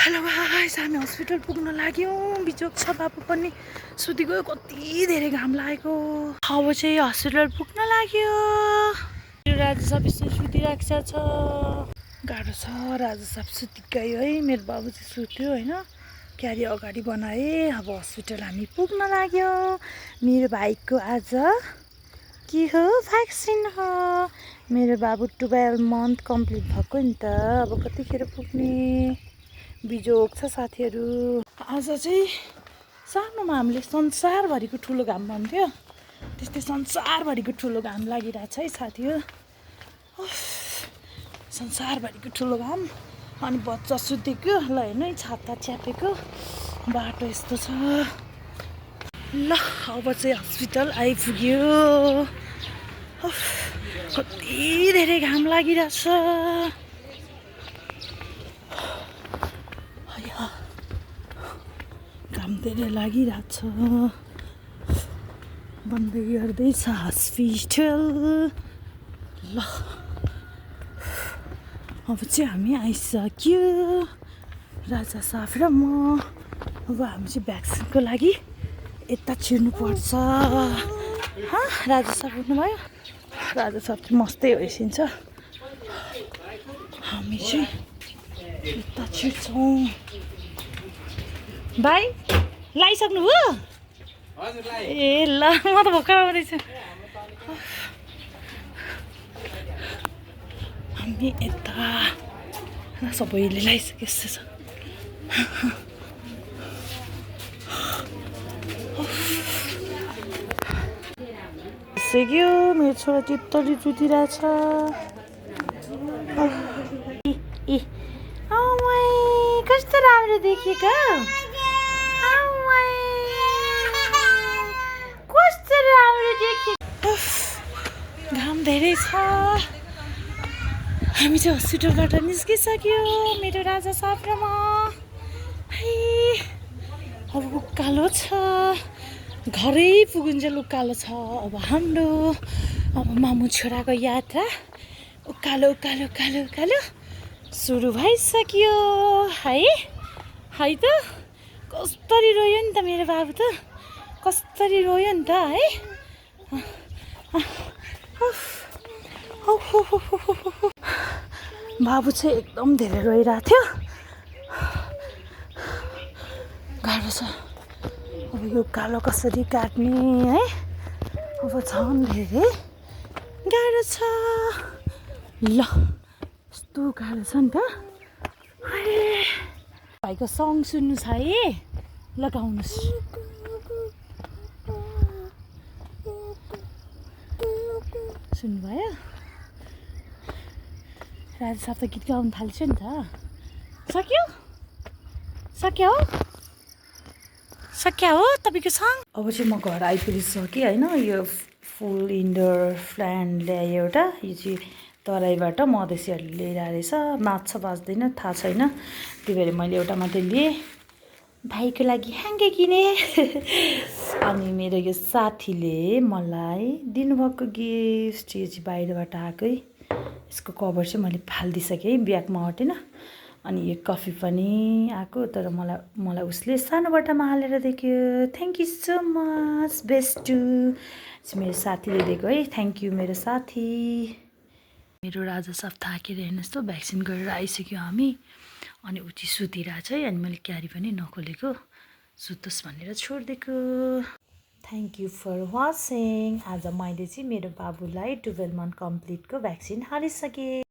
Hello guys, हामी hospital पुग्न लाग्यौँ। बिजोग छ, बाबु पनि सुति गयो। कति धेरै घाम लागेको। अब चाहिँ हस्पिटल पुग्न लाग्यो। राजा साहब यसो सुतिराखेको छ। गाह्रो छ। राजा साहब सुति गयो है। मेरो बाबु चाहिँ सुत्यो होइन। क्यारी अगाडि बनाएँ। अब हस्पिटल हामी पुग्न लाग्यो। मेरो भाइको आज के हो, भ्याक्सिन हो। मेरो बाबु 12 मन्थ कम्प्लिट भएको नि त। अब कतिखेर पुग्ने बिजोग छ साथीहरू। आज चाहिँ सानोमा हामीले संसारभरिको ठुलो घाम भन्थ्यो, त्यस्तै संसारभरिको ठुलो घाम लागिरहेछ है साथीहरू। संसारभरिको ठुलो घाम। अनि बच्चा सुतेको ल हेर्नु है, छाता च्यापेको बाटो यस्तो छ। ल अब चाहिँ हस्पिटल आइपुग्यो। कति धेरै घाम लागिरहेछ। घाम धेरै लागिरहेछ। बन्दै गर्दैछ हस्पिटल। ल अब चाहिँ हामी आइसक्यो, राजा साहब र म। अब हामी चाहिँ भ्याक्सिनको लागि यता छिर्नुपर्छ। राजा साहब उठ्नुभयो। राजा साहब चाहिँ मस्तै होइसिन्छ। हामी चाहिँ यता छिर्छौँ। भाइ लाइसक्नु हो? ए ल, म त भर्खर आउँदैछु। हामी यता सबैले लाइसके जस्तो छ। सक्यो। मेरो छोरा चित्तरी जुतिरहेछ। कस्तो राम्रो देखेको। कस्तो राम्रो देखेको। घाम धेरै छ। हामी चाहिँ हस्पिटलबाट निस्किसक्यो, मेरो राजा साहब र म। अब उकालो छ। घरै पुगुन्जेल उकालो छ। अब हाम्रो मामु छोराको यात्रा उकालो उकालो उकालो उकालो सुरु भइसक्यो है। है त कस्तरी रोयो नि त मेरो बाबु त। कस्तरी रोयो नि त है। बाबु चाहिँ एकदम धेरै रोइरहेको थियो। गाह्रो छ। अब यो कालो कसरी काट्ने है। अब झन् धेरै गाह्रो छ। ल यस्तो गाह्रो छ नि त। भाइको सङ सुन्नु छ है, लगाउनुहोस्। सुन्नुभयो? राजा साहब त गीत गाउनु थाल्छ नि त। सक्यो? सक्यो हो? सक्यो हो तपाईँको सङ? अब चाहिँ म घर आइपुगिसकेँ होइन। यो फुल इन्डोर प्लान्ट ल्याएँ एउटा। यो चाहिँ तराईबाट मधेसीहरूले लिएर आएछ। बाँच्छ बाँच्दैन थाहा छैन, त्यही भएर मैले एउटा मात्रै लिएँ। भाइको लागि ह्याङ्गे किनेँ। अनि मेरो यो साथीले मलाई दिनुभएको गिफ्ट, यो चाहिँ बाहिरबाट आएकै। यसको कभर चाहिँ मैले फालिदिइसकेँ, ब्यागमा अटेन। अनि यो कफी पनि आएको, तर मलाई उसले सानो बट्टामा हालेर दियो। Thank you so much best टु। मेरो साथीले दिएको है। थ्याङ्क यू मेरो साथी। मेरो राजा साहब थाकेर हेर्नुहोस् त, भ्याक्सिन गरेर आइसक्यो हामी। अनि ऊ चाहिँ सुतिरहेछ है। अनि मैले क्यारी पनि नखोलेको, सुतोस् भनेर छोडिदिएको। Thank you for watching. आज मैले चाहिँ मेरो बाबुलाई 12 मन्थ कम्प्लिटको भ्याक्सिन हालिसकेँ।